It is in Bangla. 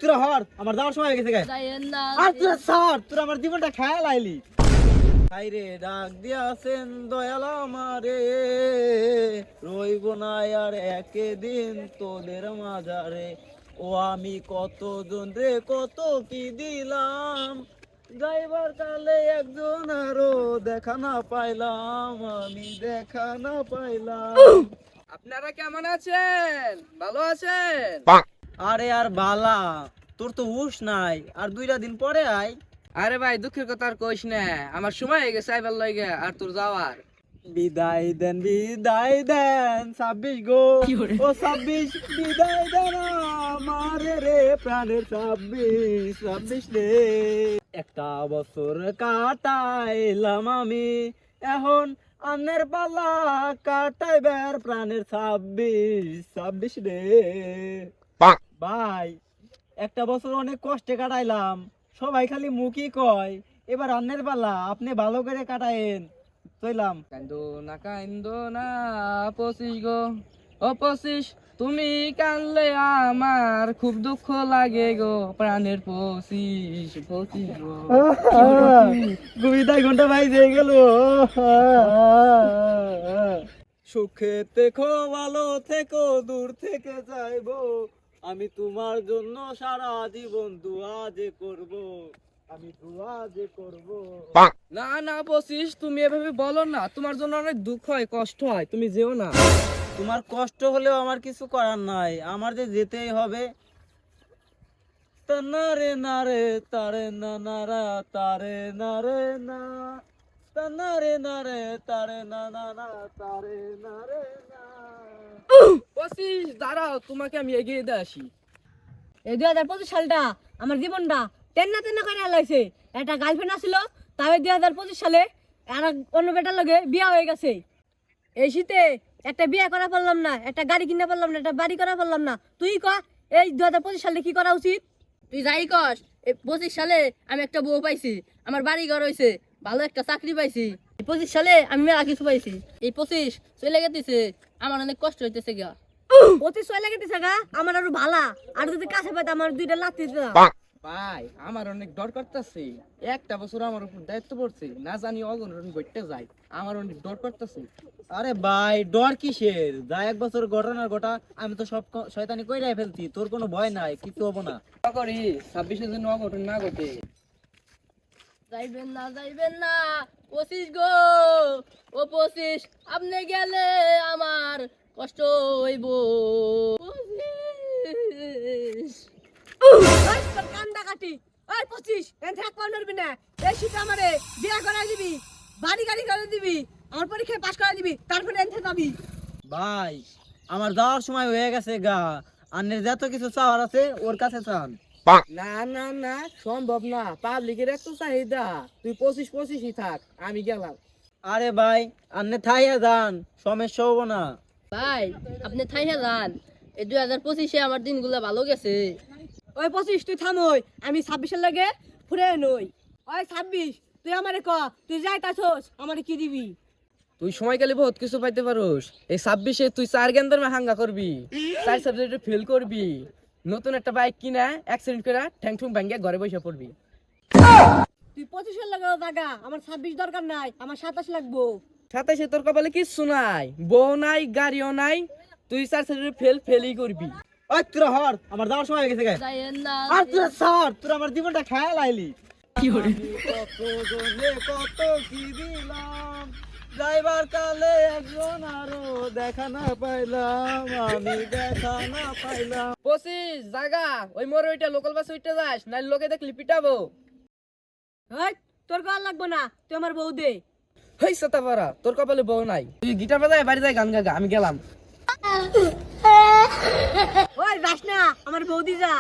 তোরা হর আমার যাওয়ার সময় হয়ে গেছে গে। আর তোরা স্যার তোরা আমার জীবনটা খেয়াল আইলি। হাইরে ডাক দিয়াছেন দয়াল আমারে, রইব না আর একদিন তোদের মাঝারে। ও আমি কতজন রে কত কি দিলাম, যাইবার কালে একজন আরো দেখা না পাইলাম, আমি দেখা না পাইলাম। আপনারা কেমন আছেন? ভালো আছেন? আরে আর বালা, তোর তো হুশ নাই, আর 2টা দিন পরে আয়। আরে ভাই দুঃখের কথা আর কইস না, আমার সময় হয়ে গেছে আইবার লাগে আর তোর যাওয়ার। বিদায় দেন 26 গো, ও 26 বিদায় দেন আমারে রে প্রাণের 26 রে। একটা বছর কাটাইলাম আমি, এখন আন্নের পালা কাটাইবার প্রাণের 26 রে। ভাই একটা বছর অনেক কষ্টে কাটাইলাম, সবাই খালি মুখই কয়, এবার আন্নের পালা, আপনি ভালো করে কাটায়েন। চইলাম। কান্দো না 25 গো, ও 25 তুমি কানলে আমার খুব দুঃখ লাগে গো, প্রাণের 25 গো। গুবিদাই ঘন্টা ভাই যে গেল। সুখে থেকো ভালো থেকো, দূর থেকে যাইবো, আমি তোমার জন্য সারা জীবন দোয়া যে করব, আমি দোয়া যে করব। না না 25 তুমি এভাবে বলো না, তোমার জন্য অনেক দুঃখ হয় কষ্ট হয়, তুমি যেও না। তোমার কষ্ট হলেও আমার কিছু করার নাই, আমার যে যেতেই হবে। তানারে নারে তারে না নারা তারে নারে না, তানারে নারে তারে না না তারে নারে না। 25 দাঁড়াও, তোমাকে আমি এগিয়ে দিয়ে আসি। এই 2025 সালটা আমার জীবনটা তেন্না তেন্না করে আলাইছে। একটা গার্লফ্রেন্ড আছিল, তবে 2025 সালে আর অন্য বেটার লগে বিয়া হয়ে গেছে। এই শীতে একটা বিয়া করা পারলাম না, একটা গাড়ি কিনা পারলাম না, একটা বাড়ি করা পারলাম না। তুই ক এই 2025 সালে কি করা উচিত? তুই যাই কস, এই 25 সালে আমি একটা বউ পাইছি, আমার বাড়ি ঘর হয়েছে, ভালো একটা চাকরি পাইছি। এই 25 সালে আমি মেলা কিছু পাইছি। এই 25 চলে গেতেছে, আমার অনেক কষ্ট হইতেছে গা। 25 চলে গেতেছে গা, আমার আরো ভালা, আর যদি কাছে পাইতে আমার 2টা লাত্তি দিতাম। ভাই আমার অনেক ডর করতেছে, একটা বছর আমার উপর দায়িত্ব পড়ছে, না জানি অঘটন ঘটতে যায়, আমার অনেক ডর করতেছে। আরে ভাই ডর কিসের, যা 1 বছর ঘটনার ঘটা, আমি তো সব শয়তানি কইরাই ফেলছি, তোর কোনো ভয় নাই, কিছু হবো না। করি 26 দিন অঘটন না ঘটে। যাইবেন না 25 গো, ও 25 আপনি গেলে আমার কষ্ট হইব। 25 ওই তোর কান্দা কাটি, ওই 25 এন থাক পারবি না। এই শীতে আমারে বিয়া করাই দিবি, বাড়ি গাড়ি করে দিবি, আমার পরীক্ষায় পাস করাই দিবি, তারপরে এন যাবি। ভাই আমার যাওয়ার সময় হয়ে গেছে গা, আন্নের যত কিছু চাওয়ার আছে ওর কাছে চান। না না না সম্ভব না, পাবলিকের এত চাহিদা, তুই 25-25ই থাক, আমি গেলাম। আরে ভাই আন্নে থাইয়া যান, সমস্যা হবো না। ভাই আপনি থাইয়া যান, এই 2025-এ আমার দিনগুলো ভালো গেছে। ওই 25 তুই থামই, আমি 26-এর লাগে ফুরে নই। ওই 26 তুই আমারে ক, তুই যাইতাছস আমারে কি দিবি? তুই সময় গেলে বহুত কিছু পাইতে পারোস। এই 26-এ তুই 4 গেন্দার হাঙ্গা করবি, 4 সাবজেক্টে ফেল করবি, নতুন একটা বাইক কিনা অ্যাক্সিডেন্ট করে ঠ্যাং ঠুং ভাঙ্গে ঘরে বসে পড়বি। তুই 25-এর লাগাও জায়গা, আমার 26 দরকার নাই, আমার 27 লাগবো। 27-এ তোর কপালে কিচ্ছু নাই, বউ নাই, গাড়িও নাই, তুই 4 সাবজেক্টে ফেলই করবি। ওই তোরা হর আমার যাওয়ার সময় হয়ে গেছে গে। আর তোরা স্যার তোরা আমার জীবনটা খেয়াল আইলি। কত জনে কত কি দিলাম, যাইবার কালে একজন আরো দেখা না পাইলাম, আমি দেখা না পাইলাম। 25 জায়গা ওই মোর ওইটা লোকাল বাস উঠতে যাস, নাই লোকে দেখলি পিটাবো। ওই তোর কল লাগবো না, তুই আমার বউ দে। হেই সাতাপারা, তোর কপালে বউ নাই, তুই গিটার বাজায় বাড়ি যায় গান গাগা, আমি গেলাম। ওই যাস না, আমার বউ দি যা।